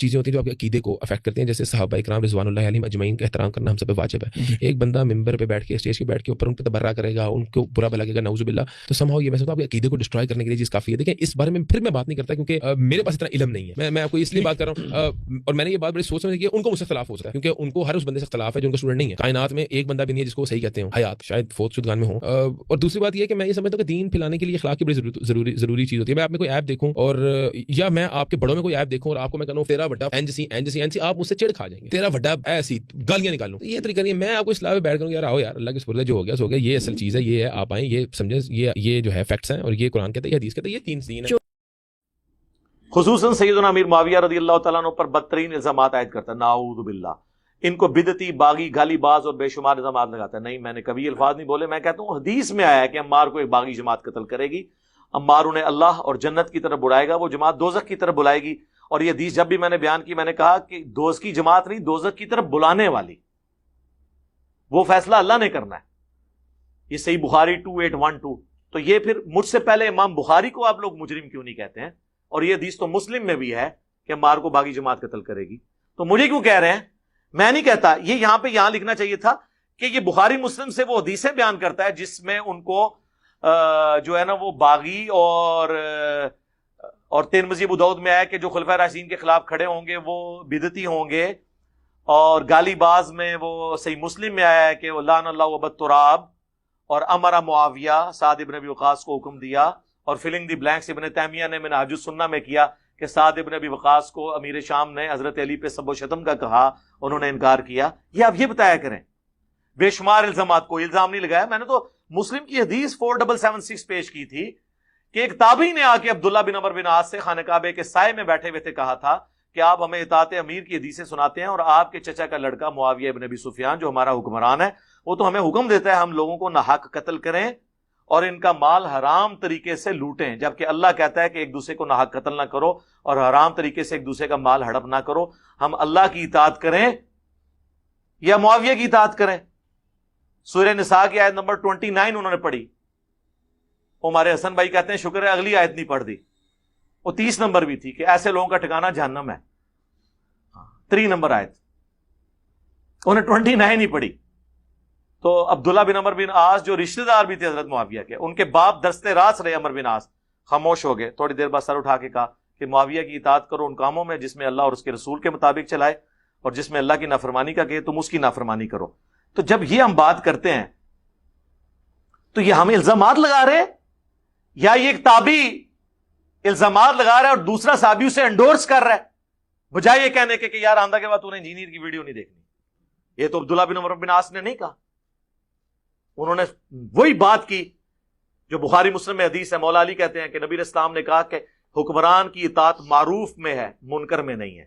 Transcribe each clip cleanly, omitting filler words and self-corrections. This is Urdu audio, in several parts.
چیزیں ہوتی ہیں جو آپ کے عقیدے کو افیکٹ کرتے ہیں، جیسے صحابہ اکرام رضوان علیہم اجمعین کا احترام کرنا ہم سب پہ واجب ہے۔ ایک بندہ ممبر پہ بیٹھ کے، اسٹیج پہ بیٹھ کے اوپر ان پہ تبرہ کرے گا، ان کو برا بھلا کہے گا، نعوذ باللہ، تو سمہاؤ یہ ویسے تو آپ کے عقیدے کو ڈسٹرائے کرنے کے لیے چیز کافی ہے۔ دیکھیں اس بارے میں پھر میں بات نہیں کرتا کیونکہ میرے پاس اتنا علم نہیں ہے، میں آپ کو اس لیے بات کر رہا ہوں، اور میں نے یہ بات بڑی سوچ سمجھ کی، ان کو مجھ سے اختلاف ہو سکتا ہے کیونکہ ان کو ہر اس بندے سے اختلاف ہے جو ان کا اسٹوڈنٹ نہیں ہے۔ کائنات میں ایک بندہ بھی نہیں ہے جس کو صحیح کہتے ہوں، حیات شاید فوت شدگان میں ہوں۔ اور دوسری بات یہ ہے کہ میں یہ سمجھتا ہوں کہ دین پھیلانے کے لیے اخلاق کی بڑی ضروری چیز ہوتی ہے۔ میں آپ میں کوئی ایپ دیکھوں اور یا میں آپ کے بڑوں میں کوئی ایپ دیکھوں اور آپ کو میں کہوں تیرا بڑا این آپ مجھ سے چڑ کھا جائیں گے، تیرا بڑا ایسی گالیاں نکالوں، یہ طریقہ نہیں ہے۔ میں آپ کو اصلاح میں بیٹھ کروں، یار آؤ یار، اللہ کے سپرد ہے، جو ہو گیا سو ہو گیا، یہ اصل چیز ہے، یہ ہے، آپ آئیں، یہ سمجھیں، یہ جو ہے فیکٹس ہیں، اور یہ قرآن کہتا ہے، یہ حدیث کہتا ہے، یہ تین دین ہے۔ خصوصاً سیدنا امیر معاویہ رضی اللہ تعالیٰ عنہ پر بدترین الزامات عائد کرتا ہے، نعوذ باللہ، ان کو بدعتی، باغی، گالی باز اور بے شمار الزامات لگاتا ہے۔ نہیں، میں نے کبھی یہ الفاظ نہیں بولے، میں کہتا ہوں حدیث میں آیا ہے کہ عمار کو ایک باغی جماعت قتل کرے گی، عمار انہیں اللہ اور جنت کی طرف بلائے گا، وہ جماعت دوزخ کی طرف بلائے گی۔ اور یہ حدیث جب بھی میں نے بیان کی، میں نے کہا کہ دوزخ کی جماعت نہیں، دوزخ کی طرف بلانے والی، وہ فیصلہ اللہ نے کرنا ہے۔ یہ صحیح بخاری 2812۔ تو یہ پھر مجھ سے پہلے امام بخاری کو آپ لوگ مجرم کیوں نہیں کہتے ہیں؟ اور یہ حدیث تو مسلم میں بھی ہے کہ عمار کو باغی جماعت قتل کرے گی، تو مجھے کیوں کہہ رہے ہیں؟ میں نہیں کہتا، یہ یہاں لکھنا چاہیے تھا کہ یہ بخاری مسلم سے وہ حدیثیں بیان کرتا ہے جس میں ان کو جو ہے نا وہ باغی اور ترمذی ابو داؤد میں آیا کہ جو خلفائے راشدین کے خلاف کھڑے ہوں گے وہ بدعتی ہوں گے، اور گالی باز میں وہ صحیح مسلم میں آیا ہے کہ لعن اللہ ابا تراب، اور امر معاویہ سعد ابن ابی وقاص کو حکم دیا، اور فلنگ دی بلینکس ابن تیمیہ نے منہاج السنہ میں کیا کہ سعد ابن ابی وقاص کو امیر شام نے حضرت علی پہ سب و شتم کا کہا، انہوں نے انکار کیا۔ یہ آپ یہ بتایا کریں، بے شمار الزامات، کوئی الزام نہیں لگایا۔ میں نے تو مسلم کی حدیث 4776 پیش کی تھی کہ ایک تابعی نے آ کے عبداللہ بن عمر بن عاص سے خانہ کعبہ کے سائے میں بیٹھے ہوئے تھے کہا تھا کہ آپ ہمیں اطاعت امیر کی حدیثیں سناتے ہیں، اور آپ کے چچا کا لڑکا معاویہ ابن ابی سفیان جو ہمارا حکمران ہے، وہ تو ہمیں حکم دیتا ہے ہم لوگوں کو ناحق قتل کریں اور ان کا مال حرام طریقے سے لوٹیں، جبکہ اللہ کہتا ہے کہ ایک دوسرے کو ناحق قتل نہ کرو اور حرام طریقے سے ایک دوسرے کا مال ہڑپ نہ کرو۔ ہم اللہ کی اطاعت کریں یا معاویہ کی اطاعت کریں؟ سورہ نساء کی آیت نمبر 29 انہوں نے پڑھی، ہمارے حسن بھائی کہتے ہیں شکر ہے اگلی آیت نہیں پڑھ دی، وہ 30 نمبر بھی تھی کہ ایسے لوگوں کا ٹھکانہ جہنم ہے، 3 نمبر آیت، انہیں 29 ہی پڑھی۔ تو عبداللہ بن عمر بن عاص جو رشتہ دار بھی تھے حضرت معاویہ کے، ان کے باپ دستے راست رہے عمر بن عاص، خاموش ہو گئے، تھوڑی دیر بعد سر اٹھا کے کہا کہ معاویہ کی اطاعت کرو ان کاموں میں جس میں اللہ اور اس کے رسول کے مطابق چلائے، اور جس میں اللہ کی نافرمانی کا کہے تم اس کی نافرمانی کرو۔ تو جب یہ ہم بات کرتے ہیں تو یہ ہم الزامات لگا رہے ہیں، یا یہ ایک تابعی الزامات لگا رہا ہے اور دوسرا صحابی اسے انڈورس کر رہا ہے، بجائے یہ کہنے کے کہ یار آندہ کے بعد تو نے انجینئر کی ویڈیو نہیں دیکھنی۔ یہ تو عبداللہ بن عمر بن عاص نے نہیں کہا، انہوں نے وہی بات کی جو بخاری مسلم میں حدیث ہے۔ مولا علی کہتے ہیں کہ نبی اسلام نے کہا کہ حکمران کی اطاعت معروف میں ہے، منکر میں نہیں ہے۔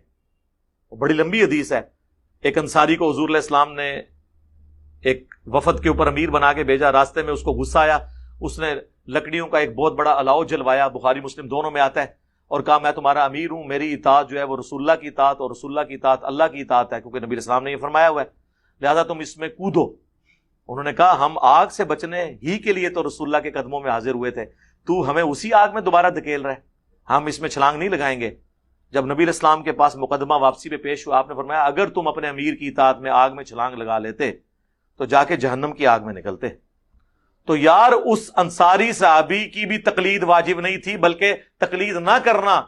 وہ بڑی لمبی حدیث ہے۔ ایک انصاری کو حضور علیہ السلام نے ایک وفد کے اوپر امیر بنا کے بھیجا، راستے میں اس کو غصہ آیا، اس نے لکڑیوں کا ایک بہت بڑا الاؤ جلوایا، بخاری مسلم دونوں میں آتا ہے، اور کہا میں تمہارا امیر ہوں، میری اطاعت جو ہے وہ رسول اللہ کی اطاعت، اور رسول اللہ کی اطاعت اللہ کی اطاعت ہے، کیونکہ نبی اسلام نے یہ فرمایا ہوا ہے، لہذا تم اس میں کودو۔ انہوں نے کہا ہم آگ سے بچنے ہی کے لیے تو رسول اللہ کے قدموں میں حاضر ہوئے تھے، تو ہمیں اسی آگ میں دوبارہ دھکیل رہے، ہم اس میں چھلانگ نہیں لگائیں گے۔ جب نبی اسلام کے پاس مقدمہ واپسی پہ پیش ہوا، آپ نے فرمایا اگر تم اپنے امیر کی اطاعت میں آگ میں چھلانگ لگا لیتے تو جا کے جہنم کی آگ میں نکلتے۔ تو یار اس انصاری صحابی کی بھی تقلید واجب نہیں تھی، بلکہ تقلید نہ کرنا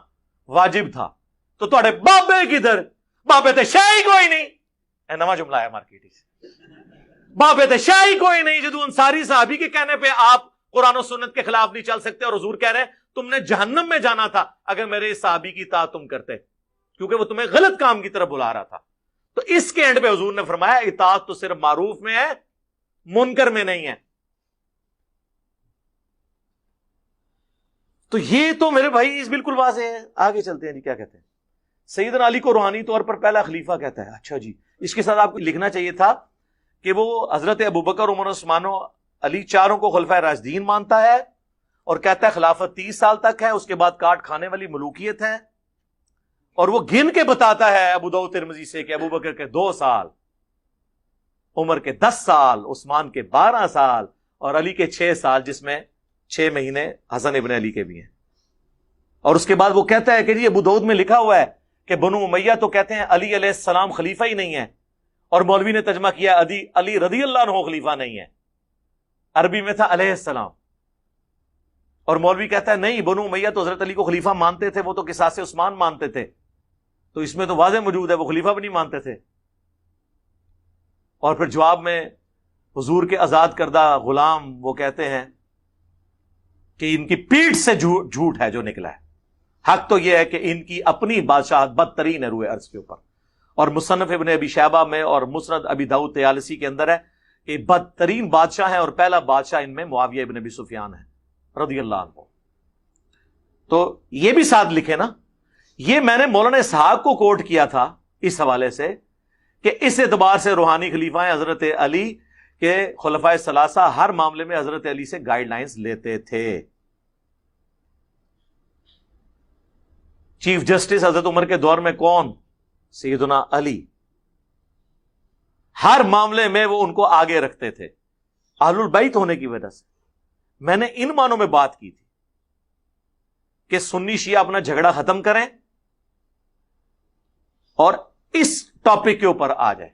واجب تھا۔ تو تھوڑے بابے کدھر؟ بابے تے شاہی کوئی نہیں، اے نواں جملہ ہے مارکیٹ سے، بابے تے شاہی کوئی نہیں جدو انصاری صحابی کے کہنے پہ آپ قرآن و سنت کے خلاف نہیں چل سکتے، اور حضور کہہ رہے ہیں تم نے جہنم میں جانا تھا اگر میرے اس صحابی کی اطاعت تم کرتے، کیونکہ وہ تمہیں غلط کام کی طرف بلا رہا تھا۔ تو اس کے اینڈ پہ حضور نے فرمایا اطاعت تو صرف معروف میں ہے، منکر میں نہیں ہے۔ تو یہ تو میرے بھائی اس بالکل واضح ہے۔ آگے چلتے ہیں جی، کیا کہتے ہیں؟ سیدنا علی کو روحانی طور پر پہلا خلیفہ کہتا ہے۔ اچھا جی، اس کے ساتھ آپ کو لکھنا چاہیے تھا کہ وہ حضرت ابوبکر، عمر، عثمان و علی چاروں کو خلفائے راشدین مانتا ہے، اور کہتا ہے خلافت 30 سال تک ہے، اس کے بعد کاٹ کھانے والی ملوکیت ہے، اور وہ گن کے بتاتا ہے ابو داؤد ترمذی سے کہ ابوبکر کے 2 سال، عمر کے 10 سال، عثمان کے 12 سال، اور علی کے 6 سال، جس میں 6 مہینے حسن ابن علی کے بھی ہیں۔ اور اس کے بعد وہ کہتا ہے کہ جی ابو داؤد میں لکھا ہوا ہے کہ بنو امیہ تو کہتے ہیں علی علیہ السلام خلیفہ ہی نہیں ہے، اور مولوی نے ترجمہ کیا علی رضی اللہ عنہ خلیفہ نہیں ہے، عربی میں تھا علیہ السلام، اور مولوی کہتا ہے نہیں بنو امیہ تو حضرت علی کو خلیفہ مانتے تھے، وہ تو قصاص عثمان مانتے تھے، تو اس میں تو واضح موجود ہے وہ خلیفہ بھی نہیں مانتے تھے۔ اور پھر جواب میں حضور کے آزاد کردہ غلام وہ کہتے ہیں کہ ان کی پیٹھ سے جھوٹ ہے جو نکلا ہے، حق تو یہ ہے کہ ان کی اپنی بادشاہت بدترین ہے روئے ارض کے اوپر، اور مصنف ابن ابی شیبہ میں اور مسند ابی داؤد طیالسی کے اندر ہے کہ بدترین بادشاہ ہیں، اور پہلا بادشاہ ان میں معاویہ ابن ابی سفیان ہے رضی اللہ عنہ۔ تو یہ بھی ساتھ لکھے نا، یہ میں نے مولانا اسحاق کو کوٹ کیا تھا اس حوالے سے کہ اس اعتبار سے روحانی خلیفہ ہیں حضرت علی کہ خلفائے ثلاثہ ہر معاملے میں حضرت علی سے گائیڈ لائنز لیتے تھے۔ چیف جسٹس حضرت عمر کے دور میں کون؟ سیدنا علی، ہر معاملے میں وہ ان کو آگے رکھتے تھے اہل البیت ہونے کی وجہ سے۔ میں نے ان معنوں میں بات کی تھی کہ سنی شیعہ اپنا جھگڑا ختم کریں اور اس ٹاپک کے اوپر آ جائے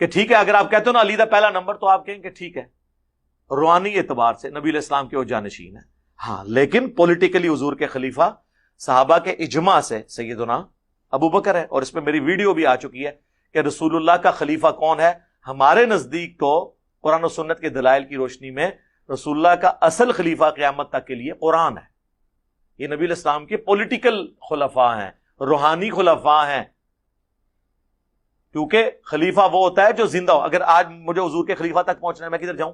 کہ ٹھیک ہے اگر آپ کہتے ہو نا علی دا پہلا نمبر تو آپ کہیں کہ ٹھیک ہے روحانی اعتبار سے نبی علیہ السلام کے وہ جانشین ہے، ہاں لیکن پولیٹیکلی حضور کے خلیفہ صحابہ کے اجماع سے سیدنا ابو بکر ہے، اور اس پہ میری ویڈیو بھی آ چکی ہے کہ رسول اللہ کا خلیفہ کون ہے۔ ہمارے نزدیک تو قرآن و سنت کے دلائل کی روشنی میں رسول اللہ کا اصل خلیفہ قیامت تک کے لیے قرآن ہے، یہ نبی علیہ السلام کے پولیٹیکل خلفاء ہیں، روحانی خلفاء ہیں، کیونکہ خلیفہ وہ ہوتا ہے جو زندہ ہو۔ اگر آج مجھے حضور کے خلیفہ تک پہنچنا ہے میں کدھر جاؤں؟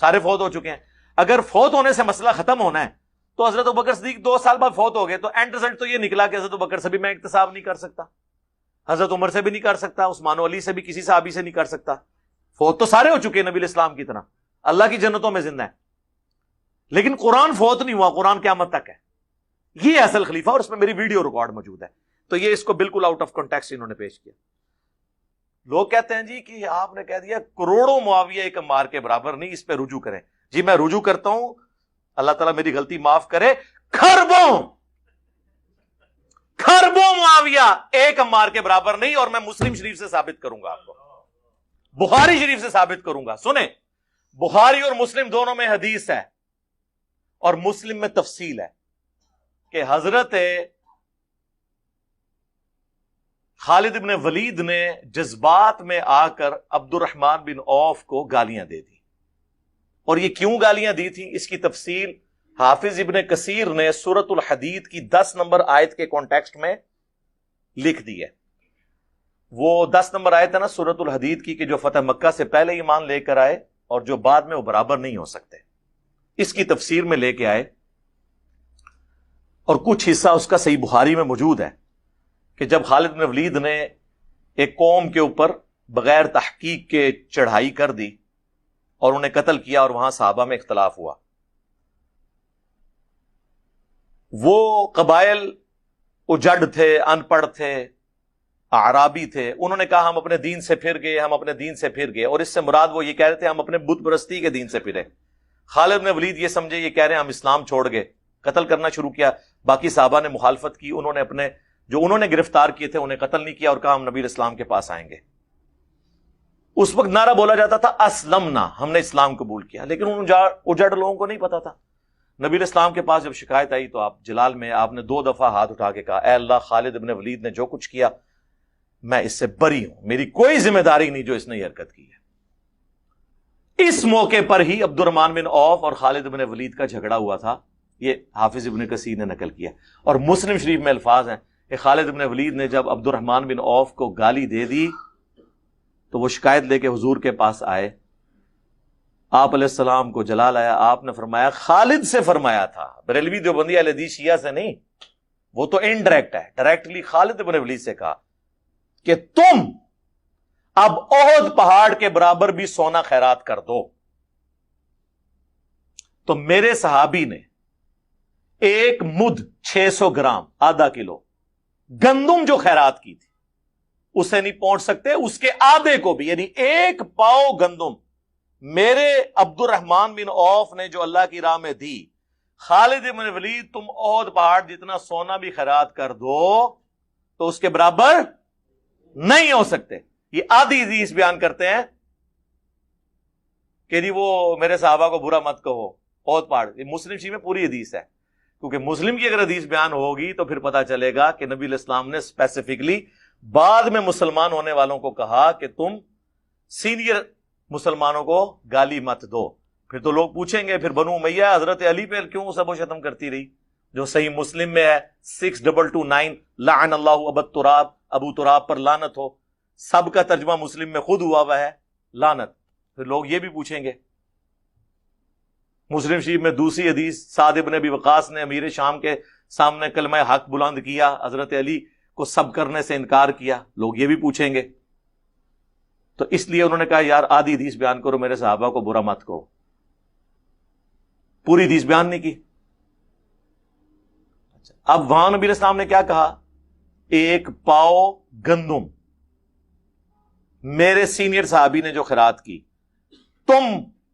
سارے فوت ہو چکے ہیں۔ اگر فوت ہونے سے مسئلہ ختم ہونا ہے تو حضرت ابوبکر صدیق 2 سال بعد فوت ہو گئے، تو اینڈ رزلٹ تو یہ نکلا کہ حضرت ابوبکر سے بھی میں اکتساب نہیں کر سکتا، حضرت عمر سے بھی نہیں کر سکتا، عثمان و علی سے بھی کسی صحابی سے نہیں کر سکتا، فوت تو سارے ہو چکے ہیں نبی علیہ السلام کی طرح، اللہ کی جنتوں میں زندہ ہے، لیکن قرآن فوت نہیں ہوا، قرآن قیامت تک ہے، یہ اصل خلیفہ، اور اس میں میری ویڈیو ریکارڈ موجود ہے۔ تو یہ اس کو بالکل آؤٹ آف کانٹیکسٹ انہوں نے پیش کیا۔ لوگ کہتے ہیں جی کہ آپ نے کہہ دیا کروڑوں معاویہ ایک عمار کے برابر نہیں، اس پہ رجوع کریں۔ جی میں رجوع کرتا ہوں، اللہ تعالیٰ میری غلطی معاف کرے، خربوں معاویہ ایک عمار کے برابر نہیں، اور میں مسلم شریف سے ثابت کروں گا، آپ کو بخاری شریف سے ثابت کروں گا۔ سنیں، بخاری اور مسلم دونوں میں حدیث ہے، اور مسلم میں تفصیل ہے کہ حضرت خالد بن ولید نے جذبات میں آ کر عبد الرحمن بن عوف کو گالیاں دے دی، اور یہ کیوں گالیاں دی تھی اس کی تفصیل حافظ ابن کثیر نے سورۃ الحدید کی 10 نمبر آیت کے کانٹیکسٹ میں لکھ دی ہے۔ وہ 10 نمبر آیت ہے نا سورۃ الحدید کی کہ جو فتح مکہ سے پہلے ایمان لے کر آئے اور جو بعد میں وہ برابر نہیں ہو سکتے، اس کی تفسیر میں لے کے آئے، اور کچھ حصہ اس کا صحیح بخاری میں موجود ہے کہ جب خالد بن ولید نے ایک قوم کے اوپر بغیر تحقیق کے چڑھائی کر دی اور انہیں قتل کیا، اور وہاں صحابہ میں اختلاف ہوا، وہ قبائل اجڑ تھے، ان پڑھ تھے، اعرابی تھے، انہوں نے کہا ہم اپنے دین سے پھر گئے، ہم اپنے دین سے پھر گئے، اور اس سے مراد وہ یہ کہہ رہے تھے ہم اپنے بت پرستی کے دین سے پھرے۔ خالد بن ولید یہ سمجھے یہ کہہ رہے ہیں ہم اسلام چھوڑ گئے، قتل کرنا شروع کیا، باقی صحابہ نے مخالفت کی، انہوں نے اپنے جو انہوں نے گرفتار کیے تھے انہیں قتل نہیں کیا، اور کہا ہم نبی اسلام کے پاس آئیں گے۔ اس وقت نعرہ بولا جاتا تھا اسلمنا، ہم نے اسلام قبول کیا، لیکن ان اجڑ لوگوں کو نہیں پتا تھا۔ نبی علیہ السلام کے پاس جب شکایت آئی تو آپ جلال میں آپ نے 2 دفعہ ہاتھ اٹھا کے کہا اے اللہ خالد ابن ولید نے جو کچھ کیا میں اس سے بری ہوں، میری کوئی ذمہ داری نہیں جو اس نے یہ حرکت کی ہے۔ اس موقع پر ہی عبد الرحمن بن عوف اور خالد ابن ولید کا جھگڑا ہوا تھا، یہ حافظ ابن کثیر نے نقل کیا، اور مسلم شریف میں الفاظ ہیں کہ خالد ابن ولید نے جب عبد الرحمن بن عوف کو گالی دے دی تو وہ شکایت لے کے حضور کے پاس آئے، آپ علیہ السلام کو جلال آیا، آپ نے فرمایا خالد سے فرمایا تھا، بریلوی دیوبندی اہل حدیث شیعہ سے نہیں، وہ تو انڈائریکٹ ہے، ڈائریکٹلی خالد ابن ولید سے کہا کہ تم اب احد پہاڑ کے برابر بھی سونا خیرات کر دو۔ تو میرے صحابی نے 1 مد 600 گرام آدھا کلو گندم جو خیرات کی تھی اسے نہیں پہنچ سکتے، اس کے آدھے کو بھی، یعنی 1 پاؤ گندم میرے عبد الرحمن بن عوف نے جو اللہ کی راہ میں دی، خالد بن ولید تم احد پہاڑ جتنا سونا بھی خیرات کر دو تو اس کے برابر نہیں ہو سکتے. یہ آدھی حدیث بیان کرتے ہیں کہ جی وہ میرے صحابہ کو برا مت کہو بہت پاڑ. یہ مسلم شریف میں پوری حدیث ہے, کیونکہ مسلم کی اگر حدیث بیان ہوگی تو پھر پتا چلے گا کہ نبی علیہ السلام نے اسپیسیفکلی بعد میں مسلمان ہونے والوں کو کہا کہ تم سینئر مسلمانوں کو گالی مت دو. پھر تو لوگ پوچھیں گے پھر بنو امیہ حضرت علی پہ کیوں سب و شتم کرتی رہی, جو صحیح مسلم میں ہے 6229 لعن اللہ ابو تراب, ابو تراب پر لعنت ہو. سب کا ترجمہ مسلم میں خود ہوا ہے لعنت. پھر لوگ یہ بھی پوچھیں گے. مسلم شریف میں دوسری حدیث سعد ابن ابی وقاص نے امیر شام کے سامنے کلمہ حق بلند کیا, حضرت علی کو سب کرنے سے انکار کیا. لوگ یہ بھی پوچھیں گے. تو اس لیے انہوں نے کہا یار آدھی حدیث بیان کرو, میرے صحابہ کو برا مت کہو. پوری حدیث بیان نہیں کی. اب وہاں نبی علیہ السلام نے کیا کہا, ایک پاؤ گندم میرے سینئر صحابی نے جو خیرات کی, تم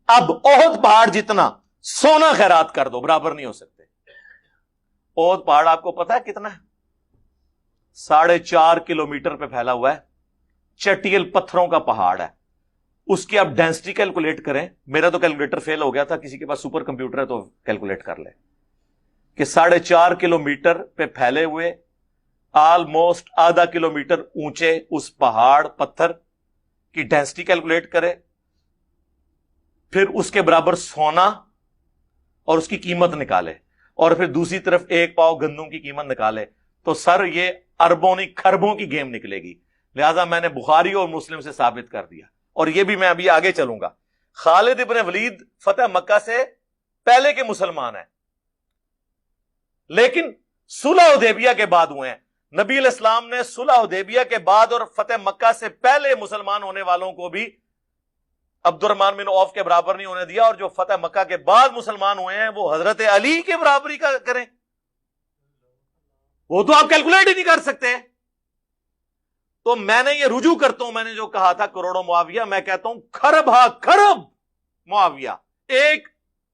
اب احد پہاڑ جتنا سونا خیرات کر دو, برابر نہیں ہو سکتے. احد پہاڑ آپ کو پتا ہے کتنا ہے؟ 4.5 کلومیٹر پہ پھیلا ہوا ہے, چٹیل پتھروں کا پہاڑ ہے. اس کی آپ ڈینسٹی کیلکولیٹ کریں. میرا تو کیلکولیٹر فیل ہو گیا تھا, کسی کے پاس سپر کمپیوٹر ہے تو کیلکولیٹ کر لے کہ 4.5 کلومیٹر پہ پھیلے ہوئے آلموسٹ ½ کلومیٹر اونچے اس پہاڑ پتھر کی ڈینسٹی کیلکولیٹ کرے, پھر اس کے برابر سونا اور اس کی قیمت نکالے, اور پھر دوسری طرف ایک پاؤ گندم کی قیمت نکالے, تو سر یہ اربوں نہیں کھربوں کی گیم نکلے گی. لہذا میں نے بخاری اور مسلم سے ثابت کر دیا, اور یہ بھی میں ابھی آگے چلوں گا. خالد ابن ولید فتح مکہ سے پہلے کے مسلمان ہیں, لیکن صلح حدیبیہ کے بعد ہوئے ہیں. نبی علیہ السلام نے صلح حدیبیہ کے بعد اور فتح مکہ سے پہلے مسلمان ہونے والوں کو بھی عبد الرحمن بن عوف کے برابر نہیں ہونے دیا, اور جو فتح مکہ کے بعد مسلمان ہوئے ہیں وہ حضرت علی کے برابری کا کریں, وہ تو آپ کیلکولیٹ ہی نہیں کر سکتے. تو میں نے یہ رجوع کرتا ہوں, میں نے جو کہا تھا کروڑوں معاویہ, میں کہتا ہوں کھرب ہا کھرب معاویہ ایک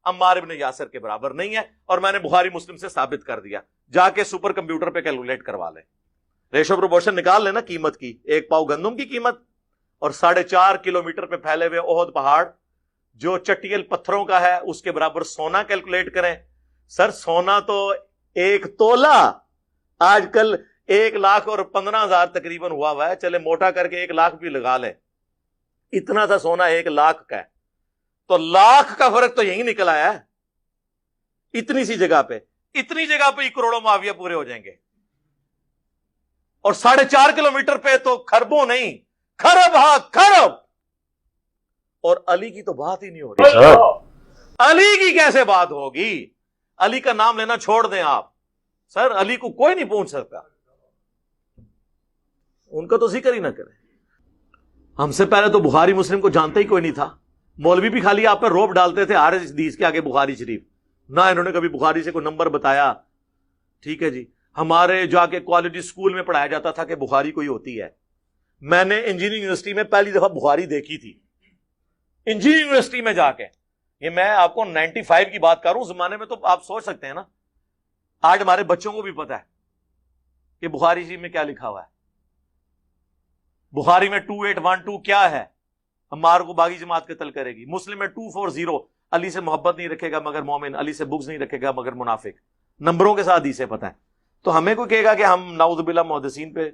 عمار ابن یاسر کے برابر نہیں ہے, اور میں نے بخاری مسلم سے ثابت کر دیا. جا کے سپر کمپیوٹر پہ کیلکولیٹ کروا لیں, ریشو پروپورشن نکال لینا قیمت کی, ایک پاؤ گندم کی قیمت اور 4.5 کلومیٹر پہ پھیلے ہوئے احد پہاڑ جو چٹیل پتھروں کا ہے اس کے برابر سونا کیلکولیٹ کریں. سر سونا تو ایک تولہ آج کل 1,15,000 تقریباً ہوا ہے, چلے موٹا کر کے 1 لاکھ بھی لگا لیں, اتنا تھا سونا 1 لاکھ کا ہے. تو لاکھ کا فرق تو یہی نکل آیا ہے, اتنی سی جگہ پہ, اتنی جگہ پہ ہی کروڑوں معاویہ پورے ہو جائیں گے. اور 4.5 کلومیٹر پہ تو کھربوں نہیں, کھرب ہاں کھرب. اور علی کی تو بات ہی نہیں ہو رہی. علی کی کیسے بات ہوگی؟ علی کا نام لینا چھوڑ دیں آپ. سر علی کو کوئی نہیں پہنچ سکتا, ان کا تو ذکر ہی نہ کریں. ہم سے پہلے تو بخاری مسلم کو جانتا ہی کوئی نہیں تھا. مولوی بھی خالی آپ پہ روب ڈالتے تھے ہر حدیث کے آگے بخاری شریف, نہ انہوں نے کبھی بخاری سے کوئی نمبر بتایا. ٹھیک ہے جی, ہمارے جا کے کوالٹی سکول میں پڑھایا جاتا تھا کہ بخاری کوئی ہوتی ہے. میں نے انجینئرنگ یونیورسٹی میں پہلی دفعہ بخاری دیکھی تھی, انجینئرنگ یونیورسٹی میں جا کے. یہ میں آپ کو 95 کی بات کروں, زمانے میں تو آپ سوچ سکتے ہیں نا, آج ہمارے بچوں کو بھی پتا ہے کہ بخاری شریف میں کیا لکھا ہوا ہے. بخاری میں 2812 کیا ہے؟ عمار کو باغی جماعت قتل کرے گی. مسلم میں 240 علی سے محبت نہیں رکھے گا مگر مومن, علی سے بغض نہیں رکھے گا مگر منافق. نمبروں کے ساتھ حدیثیں پتہ ہے. تو ہمیں کوئی کہے گا کہ ہم نعوذ باللہ محدثین پہ